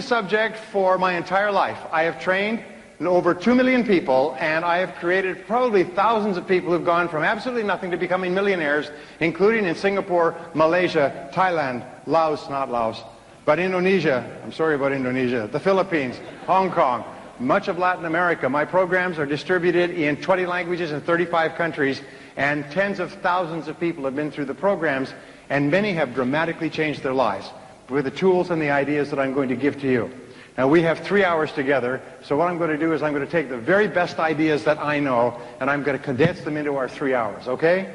this subject for my entire life. I have trained over 2 million people, and I have created probably thousands of people who've gone from absolutely nothing to becoming millionaires, including in Singapore, Malaysia, Thailand, Laos, not Laos, but Indonesia, I'm sorry about Indonesia, the Philippines, Hong Kong, much of Latin America. My programs are distributed in 20 languages in 35 countries, and tens of thousands of people have been through the programs, and many have dramatically changed their lives with the tools and the ideas that I'm going to give to you. Now, we have 3 hours together, so what I'm going to do is I'm going to take the very best ideas that I know, and I'm going to condense them into our 3 hours, okay?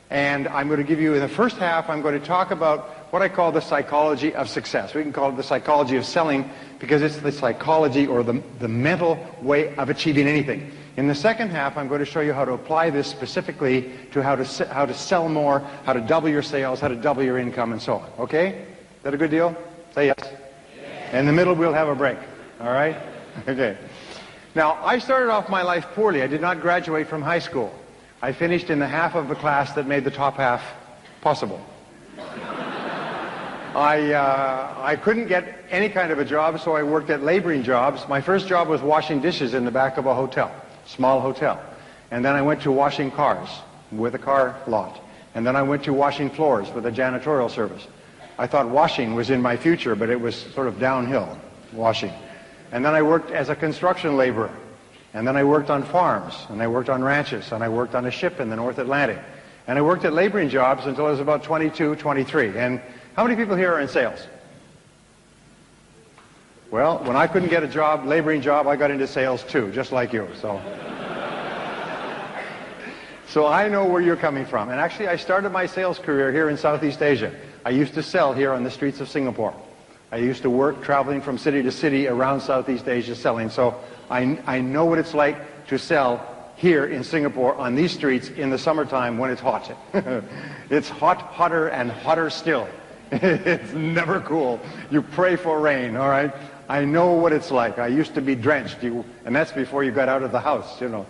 And I'm going to give you, in the first half, I'm going to talk about what I call the psychology of success. We can call it the psychology of selling because it's the psychology or the mental way of achieving anything. In the second half, I'm going to show you how to apply this specifically to how to sell more, how to double your sales, how to double your income, and so on, okay? Is that a good deal? Say yes. In the middle, we'll have a break. All right? Okay. Now, I started off my life poorly. I did not graduate from high school. I finished in the half of the class that made the top half possible. I couldn't get any kind of a job, so I worked at laboring jobs. My first job was washing dishes in the back of a hotel, small hotel. And then I went to washing cars with a car lot. And then I went to washing floors with a janitorial service. I thought washing was in my future, but it was sort of downhill, washing. And then I worked as a construction laborer. And then I worked on farms, and I worked on ranches, and I worked on a ship in the North Atlantic. And I worked at laboring jobs until I was about 22, 23. And how many people here are in sales? Well, when I couldn't get a job, laboring job, I got into sales too, just like you. So I know where you're coming from. And actually, I started my sales career here in Southeast Asia. I used to sell here on the streets of Singapore. I used to work traveling from city to city around Southeast Asia selling. So I know what it's like to sell here in Singapore on these streets in the summertime when it's hot. It's hot, hotter, and hotter still. It's never cool. You pray for rain, all right? I know what it's like. I used to be drenched, and that's before you got out of the house, you know.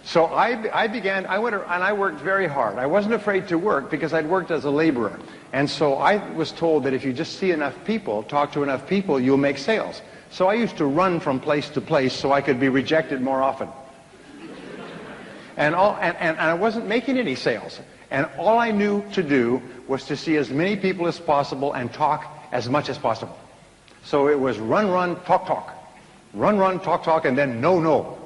So I went and I worked very hard. I wasn't afraid to work because I'd worked as a laborer. And so I was told that if you just see enough people, talk to enough people, you'll make sales. So I used to run from place to place so I could be rejected more often. And I wasn't making any sales. And all I knew to do was to see as many people as possible and talk as much as possible. So it was run, run, talk, talk. Run, run, talk, talk, and then no, no.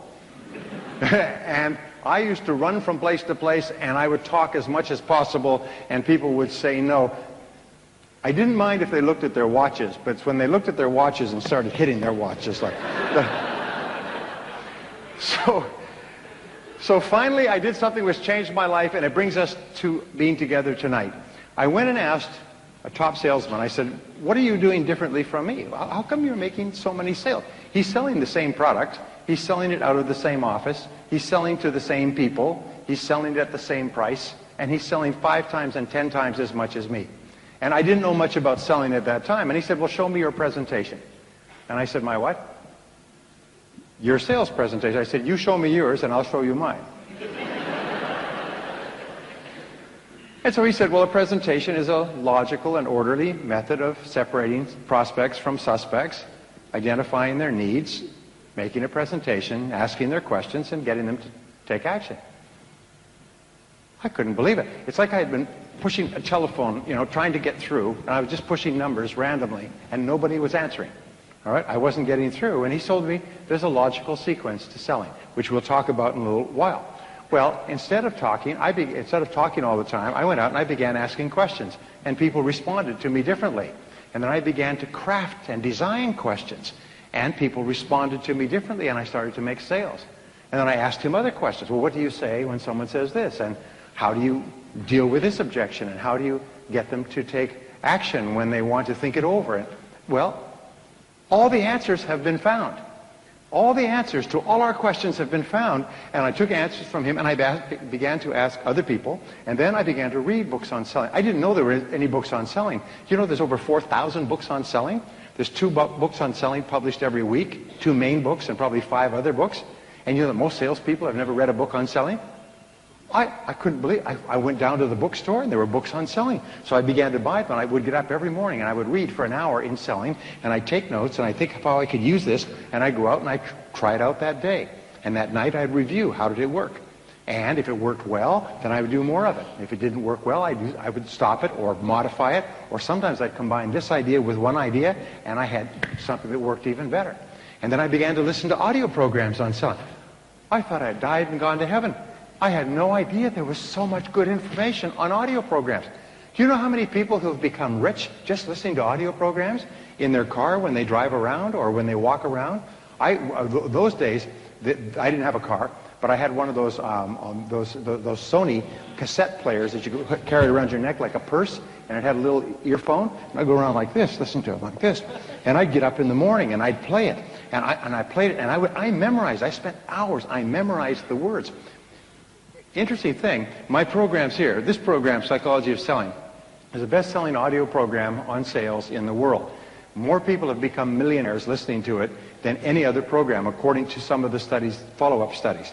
And I used to run from place to place, and I would talk as much as possible, and people would say no. I didn't mind if they looked at their watches, but it's when they looked at their watches and started hitting their watches like So finally I did something which changed my life, and it brings us to being together tonight. I went and asked a top salesman, I said, what are you doing differently from me? How come you're making so many sales? He's selling the same product. He's selling it out of the same office. He's selling to the same people. He's selling it at the same price. And he's selling 5 times and 10 times as much as me. And I didn't know much about selling at that time. And he said, well, show me your presentation. And I said, my what? Your sales presentation. I said, you show me yours and I'll show you mine. And so he said, well, a presentation is a logical and orderly method of separating prospects from suspects, identifying their needs, making a presentation, asking their questions, and getting them to take action. I couldn't believe it. It's like I had been pushing a telephone, you know, trying to get through, and I was just pushing numbers randomly, and nobody was answering. All right, I wasn't getting through, and he told me there's a logical sequence to selling, which we'll talk about in a little while. Well, instead of talking all the time, I went out and I began asking questions, and people responded to me differently. And then I began to craft and design questions, and people responded to me differently, and I started to make sales. And then I asked him other questions. Well, what do you say when someone says this? And how do you deal with this objection? And how do you get them to take action when they want to think it over? And, well, all the answers have been found. All the answers to all our questions have been found, and I took answers from him, and I began to ask other people, and then I began to read books on selling. I didn't know there were any books on selling. You know, there's over 4,000 books on selling. There's 2 books on selling published every week, 2 main books and probably 5 other books. And you know that most salespeople have never read a book on selling? I couldn't believe it. I went down to the bookstore and there were books on selling. So I began to buy them. I would get up every morning and I would read for an hour in selling, and I'd take notes and I'd think of how I could use this, and I'd go out and I'd try it out that day. And that night I'd review how did it work. And if it worked well, then I would do more of it. If it didn't work well, I would stop it or modify it, or sometimes I'd combine this idea with one idea and I had something that worked even better. And then I began to listen to audio programs on selling. I thought I'd died and gone to heaven. I had no idea there was so much good information on audio programs. Do you know how many people who have become rich just listening to audio programs in their car when they drive around or when they walk around? Those days, I didn't have a car, but I had one of those Sony cassette players that you could carry around your neck like a purse, and it had a little earphone, and I'd go around like this, listen to it like this, and I'd get up in the morning and I'd play it, and I played it, and I memorized. I spent hours. I memorized the words. Interesting thing, my programs here, this program, Psychology of Selling, is the best-selling audio program on sales in the world. More people have become millionaires listening to it than any other program, according to some of the studies, follow-up studies.